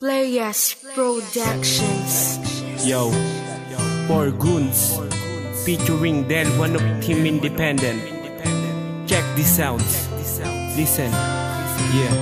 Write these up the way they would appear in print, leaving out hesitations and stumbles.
Playas Productions. Yo, Four Goons featuring Del, one of Team Independent. Check the sounds. Listen. Yeah.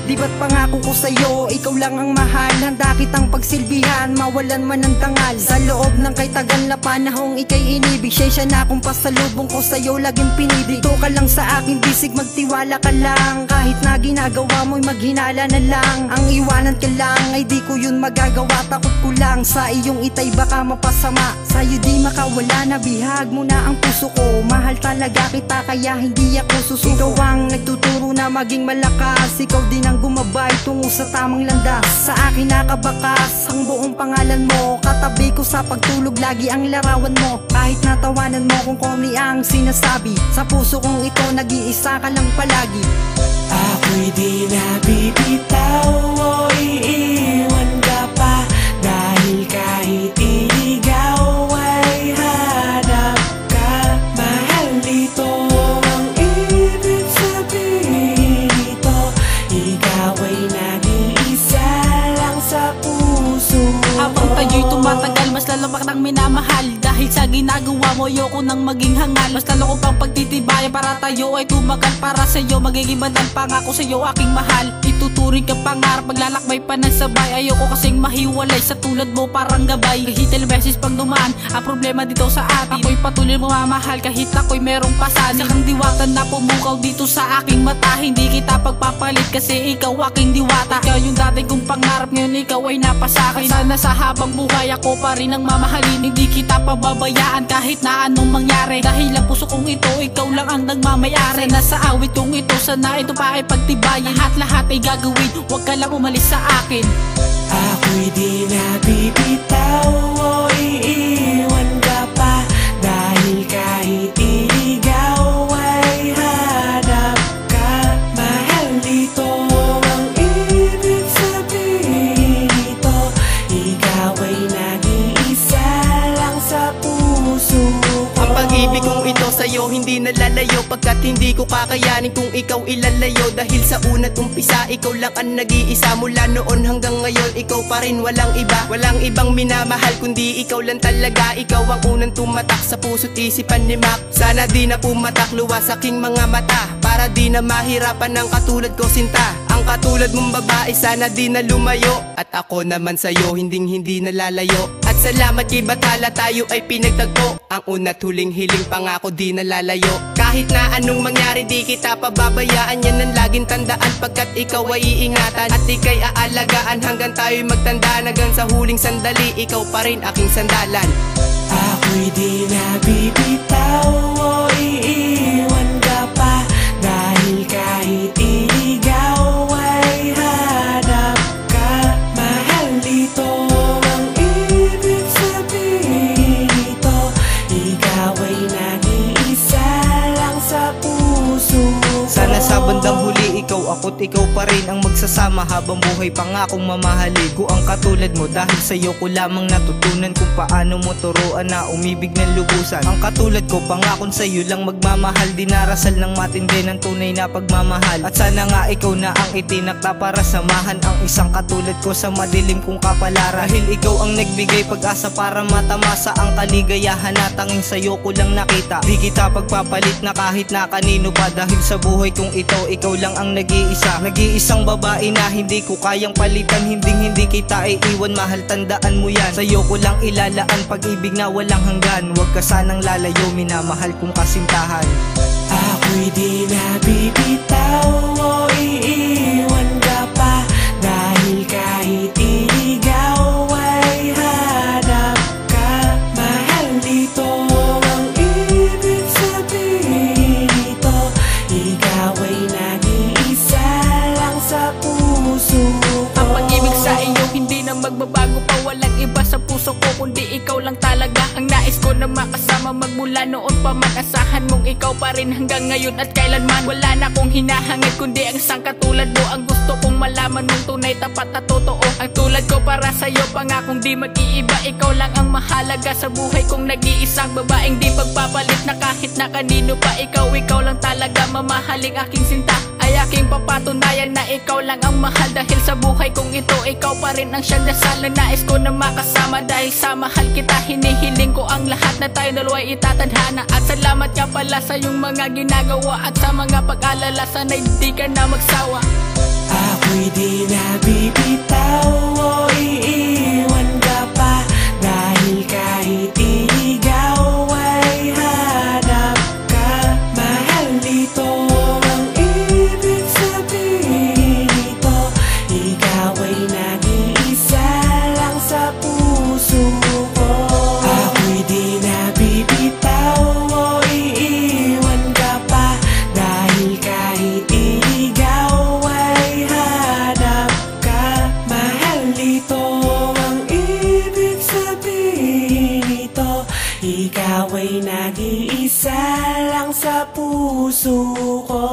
Di ba't pangako ko sa'yo, ikaw lang ang mahal. Handa kitang pagsilbihan, mawalan man ng tangal. Sa loob ng kay tagal na panahong ikay inibig. Siya na kung pasalubong ko sa'yo, laging pinibig. Dito ka lang sa akin, bisig magtiwala ka lang. Kahit na ginagawa mo'y maghinala na lang. Ang iwanan ka lang, ay di ko yun magagawa. Takot ko lang, sa iyong itay baka mapasama. Sa'yo di makawala na, bihag mo na ang puso ko. Mahal talaga kita, kaya hindi ako susuko. Ikaw ang nagtuturo na maging malakas. Ikaw din ang gumabay tungo sa tamang landas. Sa akin nakabakas ang buong pangalan mo. Katabi ko sa pagtulog, lagi ang larawan mo. Kahit natawanan mo kung kami ang sinasabi, sa puso kong ito nag-iisa ka lang palagi. Ako'y di nabibitaw o iiwan ka pa. Dahil kahit iligaw ay hanap ka. Mahal dito ang ibig sabihin ito. Ikaw ay nag-iisa lang sa puso. Habang tayo'y tumatagal, mas lalo pa kitang minamahal. Dahil sa ginagawa mo, ayoko nang maging hangal. Mas lalo ko pang pagtitibayan para tayo ay tumagal. Para sa'yo, magiging bandang pangako sa'yo aking mahal. Ituturing ka pangarap, maglalakbay pa ng sabay. Ayoko kasing mahiwalay, sa tulad mo parang gabay. Kahit ilang beses pang dumaan, ang problema dito sa atin, ako'y patuloy mamamahal kahit ako'y merong pasanin. Sakang diwata na pumukaw dito sa aking mata. Hindi kita pagpapalit kasi ikaw aking diwata. Ikaw yung dati kong pangarap, ngayon ikaw ay napasakin. Sana sa habang buhay ako pa rin ang mamahalin. Hindi kita pababayaan kahit na anong mangyari. Dahil ang puso kong ito, ikaw lang ang nagmamayari. Sana sa awit kong ito, sana ito pa ay pagtibayin. Lahat ay gagawin, huwag ka lang umalis sa akin. Ako'y di nabibitaw o iiwan ka pa. Dahil kahit iligaw ay hanap ka. Mahal dito ang ibig sabihin ito. Ikaw ay nag-iisa lang sa puso ko. Ang pag-ibig kong ito sa'yo hindi nalalayo, pagkat hindi ko kakayanin kung ikaw ilalayo. Dahil sa una't umpisa, ikaw lang ang nag-iisa. Mula noon hanggang ngayon, ikaw pa rin, walang iba. Walang ibang minamahal kundi ikaw lang talaga. Ikaw ang unang tumatak sa puso't isipan ni Mac. Sana di na pumatak luwas aking mga mata, para di na mahirapan ng katulad ko sinta. Ang katulad mong babae sana di na lumayo, at ako naman sa'yo hindi nalalayo. At salamat kay Bathala, tayo ay pinagtagpo. Ang una't huling hiling pangako di nalalayo. Kahit na anong mangyari di kita pababayaan, yan ang laging tandaan, pagkat ikaw ay iingatan. At ika'y aalagaan hanggang tayo'y magtanda. Hanggang sa huling sandali, ikaw pa rin aking sandalan. Ako'y di nabibitaw o iiwan ka pa. Dahil kahit iligaw ay hanap ka. Mahal dito ang ibig sabihin ito. Ikaw ay nag-iisa lang sa puso ko. Sana sa bandang huli, ikaw ako't ikaw pa rin ang magsasama. Habang buhay pangakong mamahalin ko ang katulad mo. Dahil sa'yo ko lamang natutunan kung paano mo turuan na umibig ng lubusan. Ang katulad ko, pangakon sa'yo lang magmamahal. Dinarasal ng matindi ng tunay na pagmamahal. At sana nga ikaw na ang itinakda para samahan ang isang katulad ko sa madilim kong kapalaran. Dahil ikaw ang nagbigay pag-asa para matamasa ang kaligayahan na tanging sa'yo ko lang nakita. Di kita pagpapalit na kahit na kanino pa. Dahil sa buhay kong ito, ikaw lang ang nag-iisa. Nag-iisang babae na hindi ko kayang palitan. Hindi kita iiwan, mahal tandaan mo yan. Sa'yo ko lang ilalaan pag-ibig na walang hanggan. Huwag ka sanang lalayo, minamahal kong kasintahan. Ako'y di nabibitaw o iiwan ka pa. Dahil kahit iligaw ay hanap ka. Mahal dito ang ibig sabihin ito. Ikaw ay nag-iisa lang sa puso ko. Ang pag-ibig sa iyo hindi na magbabago pa. Walang iba sa puso ko kundi ikaw lang talaga. Ang nais ko na makasama magmula noon pa man. Asahan mong ikaw pa rin hanggang ngayon at kailanman. Wala na akong hinahangad kundi ang isang katulad mo. Ang gusto kong malaman mong tunay, tapat at totoo. Ang tulad ko para sa'yo, pangakong di mag-iiba. Ikaw lang ang mahalaga sa buhay kong nag-iisang babaeng di pagpapalit na kahit na kanino pa. Ikaw lang talaga mamahaling aking sinta. Ay aking papatunayan na ikaw lang ang mahal. Dahil sa buhay kong ito, ikaw pa rin ang siyang dasal na nais ko na makasama. Dahil sa mahal kita, hinihiling ko ang lahat na tayo dalawa'y itatadhana. At salamat nga pala sa iyong mga ginagawa at sa mga pag-alala, sana'y di ka na magsawa. Ako'y di nabibitaw o iiwan ka pa. Dahil kahit iligaw ay hanap ka. Mahal dito ang ibig sabihin nito. Ikaw ay nag-iisa lang sa puso ko. Ako'y di nabibitaw o iiwan ka pa. Dahil kahit iligaw ay hanap ka. Mahal dito ang ibig sabihin nito. Ikaw ay nag-iisa lang sa puso ko.